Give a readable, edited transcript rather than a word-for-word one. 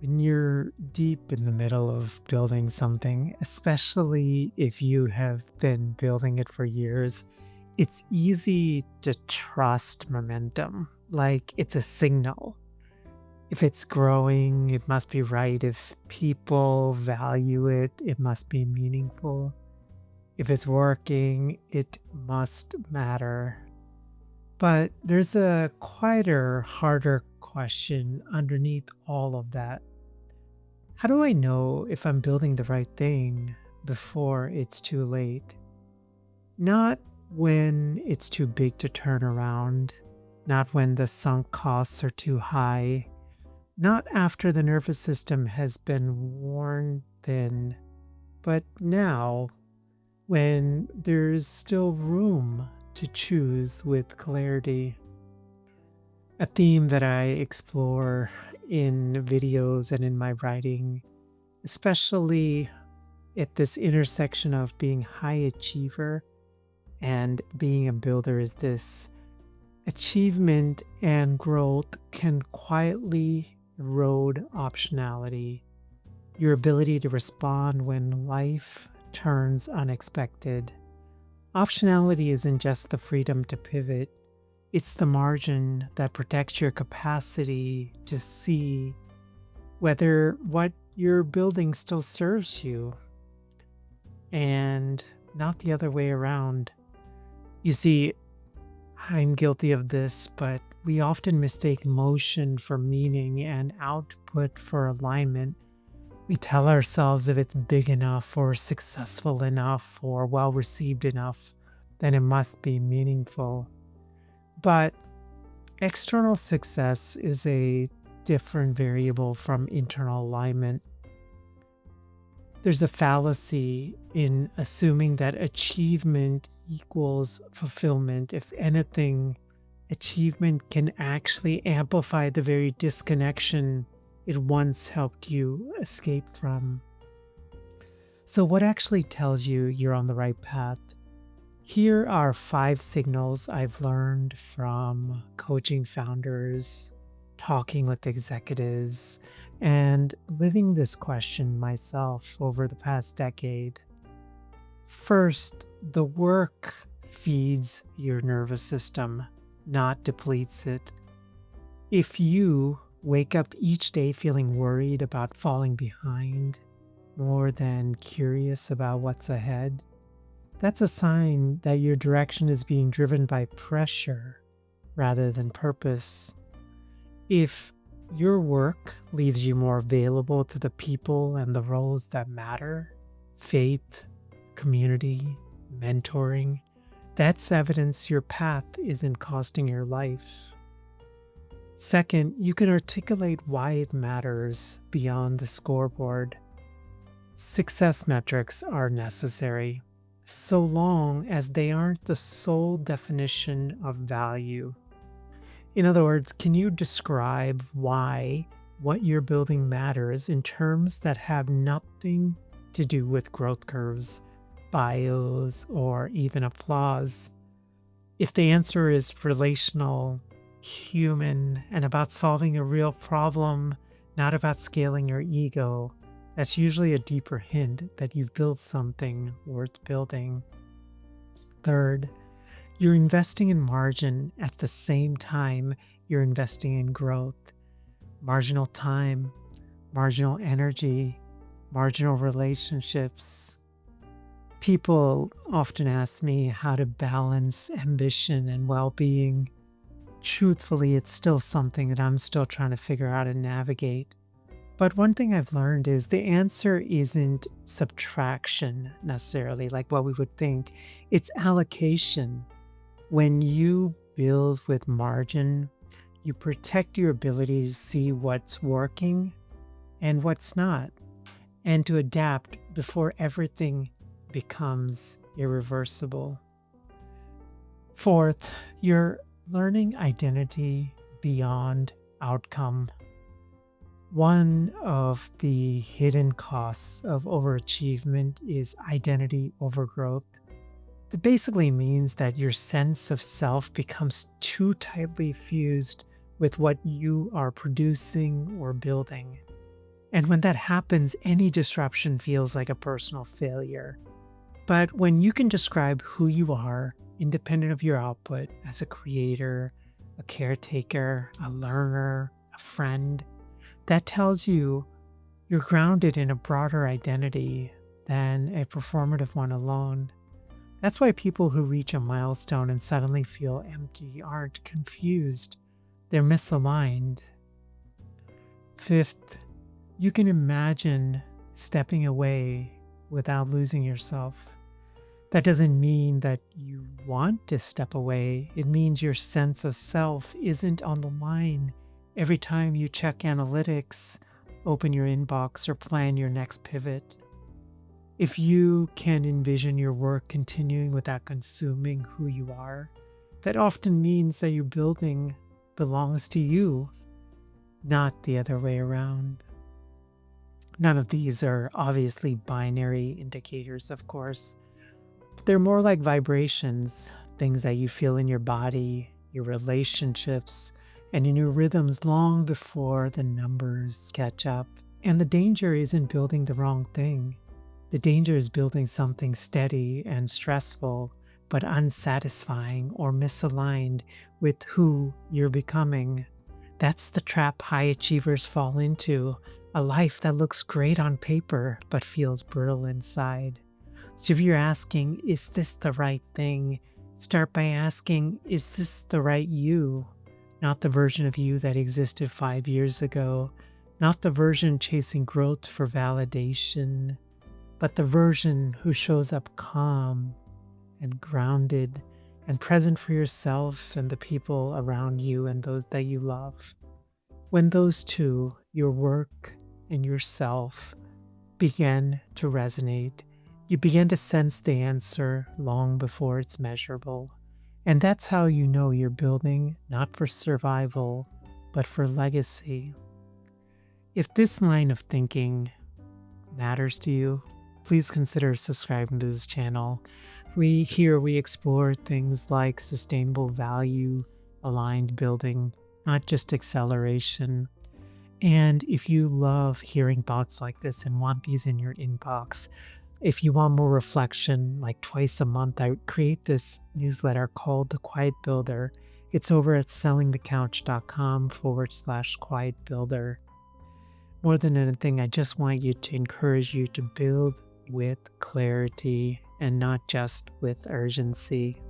When you're deep in the middle of building something, especially if you have been building it for years, it's easy to trust momentum. Like it's a signal. If it's growing, it must be right. If people value it, it must be meaningful. If it's working, it must matter. But there's a quieter, harder question underneath all of that. How do I know if I'm building the right thing before it's too late? Not when it's too big to turn around, not when the sunk costs are too high, not after the nervous system has been worn thin, but now when there's still room to choose with clarity. A theme that I explore in videos and in my writing, especially at this intersection of being high achiever and being a builder, is this: achievement and growth can quietly erode optionality, your ability to respond when life turns unexpected. Optionality isn't just the freedom to pivot, it's the margin that protects your capacity to see whether what you're building still serves you, and not the other way around. You see, I'm guilty of this, but we often mistake motion for meaning and output for alignment. We tell ourselves if it's big enough or successful enough or well received enough, then it must be meaningful. But external success is a different variable from internal alignment. There's a fallacy in assuming that achievement equals fulfillment. If anything, achievement can actually amplify the very disconnection it once helped you escape from. So, what actually tells you you're on the right path? Here are 5 signals I've learned from coaching founders, talking with executives, and living this question myself over the past decade. First, the work feeds your nervous system, not depletes it. If you wake up each day feeling worried about falling behind more than curious about what's ahead, that's a sign that your direction is being driven by pressure rather than purpose. If your work leaves you more available to the people and the roles that matter, faith, community, mentoring, that's evidence your path isn't costing your life. Second, you can articulate why it matters beyond the scoreboard. Success metrics are necessary, so long as they aren't the sole definition of value. In other words, can you describe why what you're building matters in terms that have nothing to do with growth curves, bios, or even applause? If the answer is relational, human, and about solving a real problem, not about scaling your ego, that's usually a deeper hint that you've built something worth building. Third, you're investing in margin at the same time you're investing in growth. Marginal time, marginal energy, marginal relationships. People often ask me how to balance ambition and well-being. Truthfully, it's still something that I'm still trying to figure out and navigate. But one thing I've learned is the answer isn't subtraction necessarily, like what we would think. It's allocation. When you build with margin, you protect your ability to see what's working and what's not, and to adapt before everything becomes irreversible. Fourth, you're learning identity beyond outcome. One of the hidden costs of overachievement is identity overgrowth. It basically means that your sense of self becomes too tightly fused with what you are producing or building. And when that happens, any disruption feels like a personal failure. But when you can describe who you are, independent of your output, as a creator, a caretaker, a learner, a friend, that tells you you're grounded in a broader identity than a performative one alone. That's why people who reach a milestone and suddenly feel empty aren't confused, they're misaligned. Fifth, you can imagine stepping away without losing yourself. That doesn't mean that you want to step away. It means your sense of self isn't on the line every time you check analytics, open your inbox, or plan your next pivot. If you can envision your work continuing without consuming who you are, that often means that your building belongs to you, not the other way around. None of these are obviously binary indicators, of course. They're more like vibrations, things that you feel in your body, your relationships, and in your rhythms long before the numbers catch up. And the danger isn't building the wrong thing. The danger is building something steady and stressful, but unsatisfying or misaligned with who you're becoming. That's the trap high achievers fall into, a life that looks great on paper, but feels brittle inside. So if you're asking, is this the right thing? Start by asking, is this the right you? Not the version of you that existed 5 years ago, not the version chasing growth for validation, but the version who shows up calm and grounded and present for yourself and the people around you and those that you love. When those two, your work and yourself, begin to resonate, you begin to sense the answer long before it's measurable. And that's how you know you're building not for survival, but for legacy. If this line of thinking matters to you, please consider subscribing to this channel. We explore things like sustainable value, aligned building, not just acceleration. And if you love hearing thoughts like this and want these in your inbox, if you want more reflection, like twice a month, I create this newsletter called The Quiet Builder. It's over at sellingthecouch.com/quiet builder. More than anything, I just want to encourage you to build with clarity and not just with urgency.